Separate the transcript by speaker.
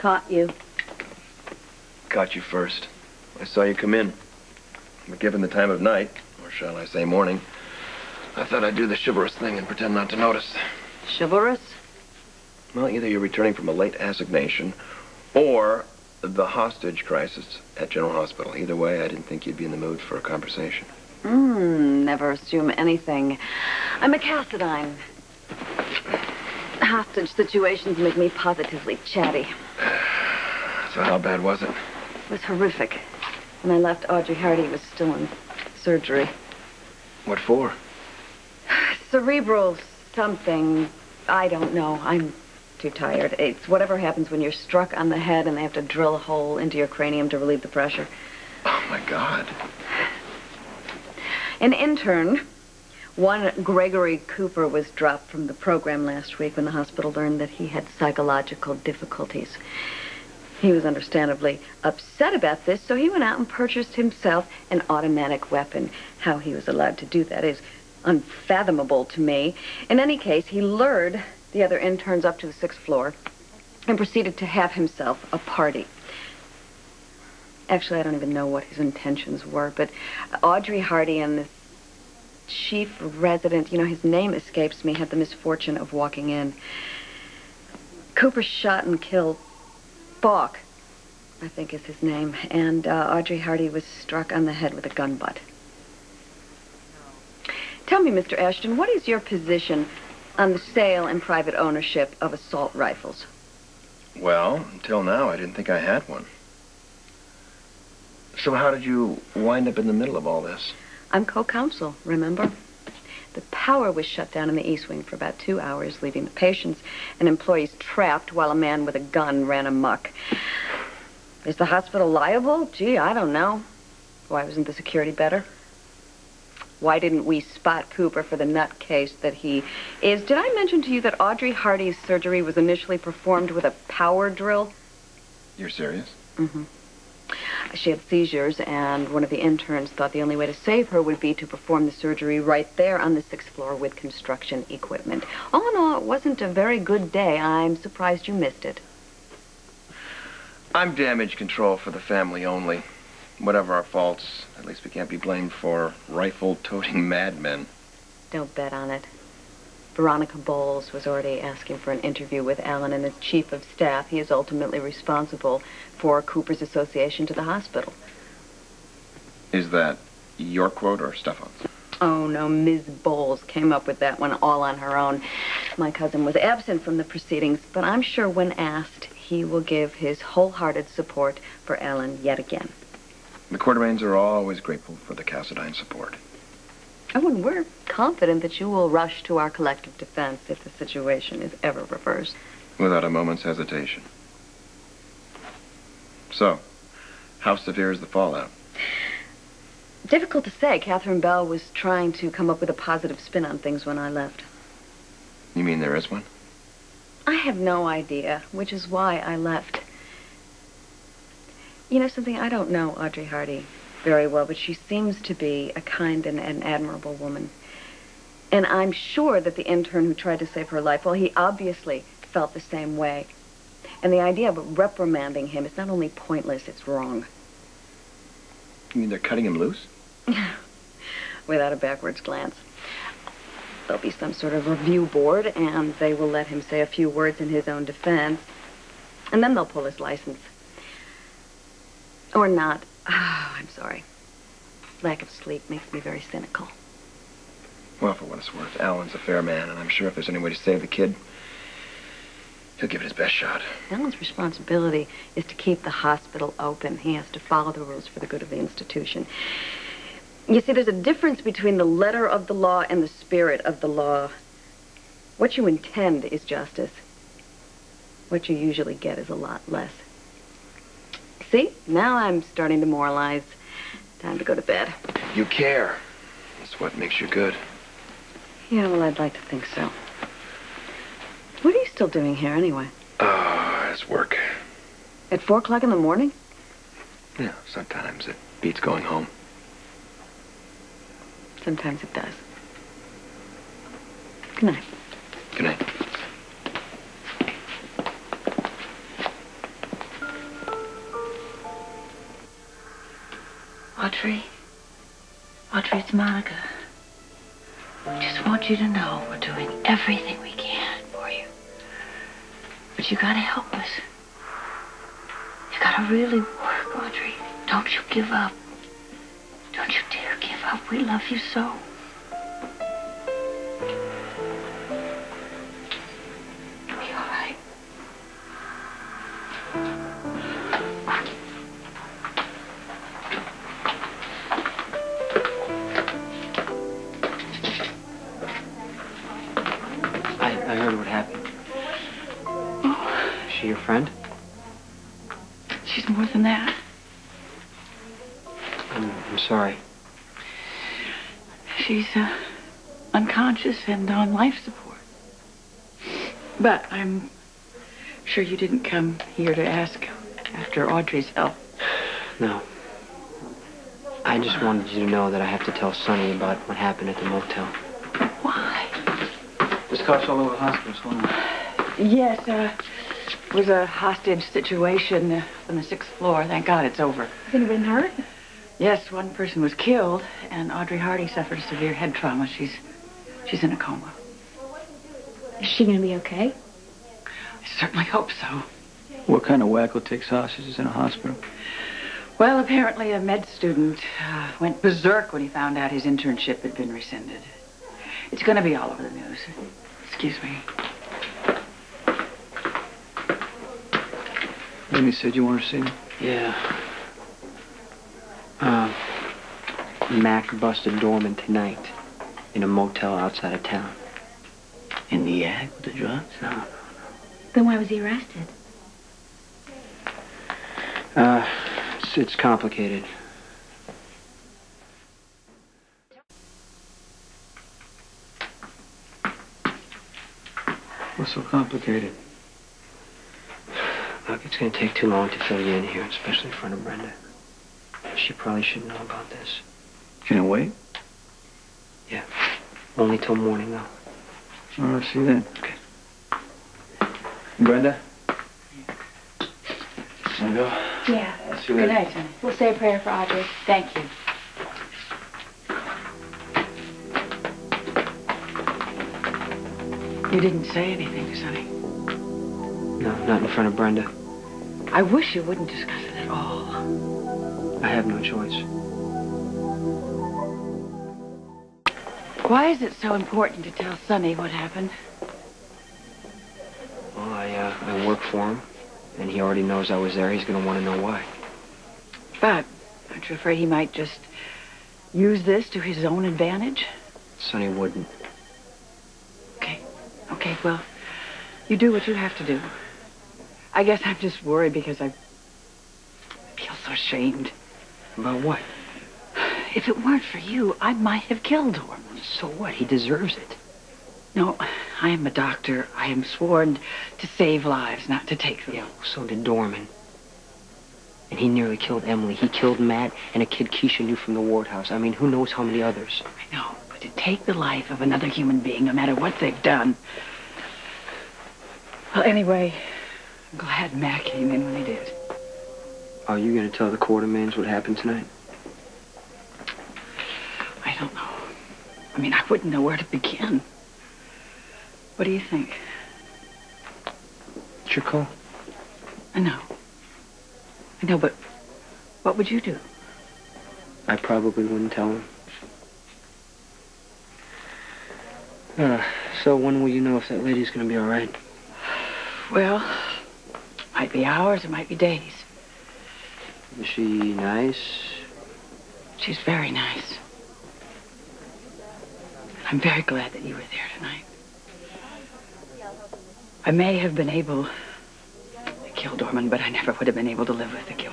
Speaker 1: caught you.
Speaker 2: Caught you first. I saw you come in. But given the time of night, or shall I say morning, I thought I'd do the chivalrous thing and pretend not to notice.
Speaker 1: Chivalrous?
Speaker 2: Well, either you're returning from a late assignation or the hostage crisis at General Hospital. Either way, I didn't think you'd be in the mood for a conversation.
Speaker 1: Never assume anything. I'm a Cassadine. Hostage situations make me positively chatty.
Speaker 2: So how bad was it?
Speaker 1: It was horrific. When I left, Audrey Hardy was still in surgery.
Speaker 2: What for?
Speaker 1: Cerebral something. I don't know. I'm too tired. It's whatever happens when you're struck on the head and they have to drill a hole into your cranium to relieve the pressure.
Speaker 2: Oh, my God.
Speaker 1: An intern, one Gregory Cooper, was dropped from the program last week when the hospital learned that he had psychological difficulties. He was understandably upset about this, so he went out and purchased himself an automatic weapon. How he was allowed to do that is unfathomable to me. In any case, he lured the other interns up to the 6th floor and proceeded to have himself a party. Actually, I don't even know what his intentions were, but Audrey Hardy and the chief resident, his name escapes me, had the misfortune of walking in. Cooper shot and killed Falk, I think is his name, and Audrey Hardy was struck on the head with a gun butt. Tell me, Mr. Ashton, what is your position on the sale and private ownership of assault rifles?
Speaker 2: Well, until now, I didn't think I had one. So how did you wind up in the middle of all this?
Speaker 1: I'm co-counsel, remember? The power was shut down in the East Wing for about 2 hours, leaving the patients and employees trapped while a man with a gun ran amok. Is the hospital liable? Gee, I don't know. Why wasn't the security better? Why didn't we spot Cooper for the nutcase that he is? Did I mention to you that Audrey Hardy's surgery was initially performed with a power drill?
Speaker 2: You're serious?
Speaker 1: Mm-hmm. She had seizures, and one of the interns thought the only way to save her would be to perform the surgery right there on the 6th floor with construction equipment. All in all, it wasn't a very good day. I'm surprised you missed it.
Speaker 2: I'm damage control for the family only. Whatever our faults, at least we can't be blamed for rifle-toting madmen.
Speaker 1: Don't bet on it. Veronica Bowles was already asking for an interview with Alan, and as chief of staff, he is ultimately responsible for Cooper's association to the hospital.
Speaker 2: Is that your quote or Stefan's?
Speaker 1: Oh, no, Ms. Bowles came up with that one all on her own. My cousin was absent from the proceedings, but I'm sure when asked, he will give his wholehearted support for Alan yet again.
Speaker 2: The Quartermains are always grateful for the Cassadine support.
Speaker 1: Oh, and we're confident that you will rush to our collective defense if the situation is ever reversed.
Speaker 2: Without a moment's hesitation. So, how severe is the fallout?
Speaker 1: Difficult to say. Catherine Bell was trying to come up with a positive spin on things when I left.
Speaker 2: You mean there is one?
Speaker 1: I have no idea, which is why I left. You know something? I don't know Audrey Hardy very well, but she seems to be a kind and an admirable woman. And I'm sure that the intern who tried to save her life, well, he obviously felt the same way. And the idea of reprimanding him is not only pointless, it's wrong.
Speaker 2: You mean they're cutting him loose?
Speaker 1: Without a backwards glance. There'll be some sort of review board, and they will let him say a few words in his own defense. And then they'll pull his license. Or not. Oh, I'm sorry. Lack of sleep makes me very cynical.
Speaker 2: Well, for what it's worth, Alan's a fair man, and I'm sure if there's any way to save the kid, he'll give it his best shot.
Speaker 1: Alan's responsibility is to keep the hospital open. He has to follow the rules for the good of the institution. You see, there's a difference between the letter of the law and the spirit of the law. What you intend is justice. What you usually get is a lot less. See? Now I'm starting to moralize. Time to go to bed.
Speaker 2: You care. That's what makes you good.
Speaker 1: Yeah, well, I'd like to think so. What are you still doing here, anyway?
Speaker 2: It's work.
Speaker 1: At 4 o'clock in the morning?
Speaker 2: Yeah, sometimes it beats going home.
Speaker 1: Sometimes it does. Good night.
Speaker 2: Good night.
Speaker 3: Audrey, it's Monica. We just want you to know we're doing everything we can for you. But you gotta help us. You gotta really work, Audrey. Don't you give up. Don't you dare give up. We love you so. You'll be all right.
Speaker 4: I heard what happened.
Speaker 3: Oh.
Speaker 4: Is she your friend?
Speaker 3: She's more than that.
Speaker 4: I'm sorry.
Speaker 3: She's unconscious and on life support. But I'm sure you didn't come here to ask after Audrey's health.
Speaker 4: No. I just wanted you to know that I have to tell Sonny about what happened at the motel.
Speaker 3: Why?
Speaker 5: There's cops all over the hospital. What's going on?
Speaker 3: Yes, it was a hostage situation on the 6th floor. Thank God it's over.
Speaker 1: Has anybody been hurt?
Speaker 3: Yes, one person was killed, and Audrey Hardy suffered severe head trauma. She's in a coma.
Speaker 1: Is she going to be okay?
Speaker 3: I certainly hope so.
Speaker 5: What kind of wacko takes hostages in a hospital?
Speaker 3: Well, apparently a med student went berserk when he found out his internship had been rescinded. It's going to be all over the news. Excuse me.
Speaker 5: Amy said you wanted to see me?
Speaker 4: Yeah. Mac busted Dorman tonight in a motel outside of town.
Speaker 5: In the act with the drugs?
Speaker 4: No.
Speaker 1: Then why was he arrested?
Speaker 4: It's complicated.
Speaker 5: What's so complicated?
Speaker 4: Look, it's going to take too long to fill you in here, especially in front of Brenda. She probably shouldn't know about this.
Speaker 5: Can it wait?
Speaker 4: Yeah. Only till morning, though.
Speaker 5: All right, see you then.
Speaker 4: Okay.
Speaker 5: Brenda? Wanna go?
Speaker 1: Yeah.
Speaker 5: See you
Speaker 3: Good
Speaker 5: later.
Speaker 3: night, Sonny.
Speaker 1: We'll say a prayer for Audrey.
Speaker 3: Thank you. You didn't say anything, Sonny.
Speaker 4: No, not in front of Brenda.
Speaker 3: I wish you wouldn't discuss it at all.
Speaker 4: I have no choice.
Speaker 3: Why is it so important to tell Sonny what happened?
Speaker 4: Well, I work for him, and he already knows I was there. He's going to want to know why.
Speaker 3: But aren't you afraid he might just use this to his own advantage?
Speaker 4: Sonny wouldn't.
Speaker 3: Okay, well, you do what you have to do. I guess I'm just worried because I feel so ashamed.
Speaker 4: About what?
Speaker 3: If it weren't for you, I might have killed Dorman.
Speaker 4: So what? He deserves it.
Speaker 3: No, I am a doctor. I am sworn to save lives, not to take them.
Speaker 4: Yeah, so did Dorman. And he nearly killed Emily. He killed Matt and a kid Keisha knew from the ward house. I mean, who knows how many others?
Speaker 3: I know, but to take the life of another human being, no matter what they've done... Well, anyway, I'm glad Matt came in when he did.
Speaker 4: Are you going to tell the quartermains what happened tonight?
Speaker 3: I don't know. I mean, I wouldn't know where to begin. What do you think?
Speaker 4: It's your call.
Speaker 3: I know, but what would you do?
Speaker 4: I probably wouldn't tell him. So when will you know if that lady's going to be all right?
Speaker 3: Well, might be hours, it might be days.
Speaker 4: Is she nice?
Speaker 3: She's very nice. I'm very glad that you were there tonight. I may have been able to kill Dorman, but I never would have been able to live with the guilt.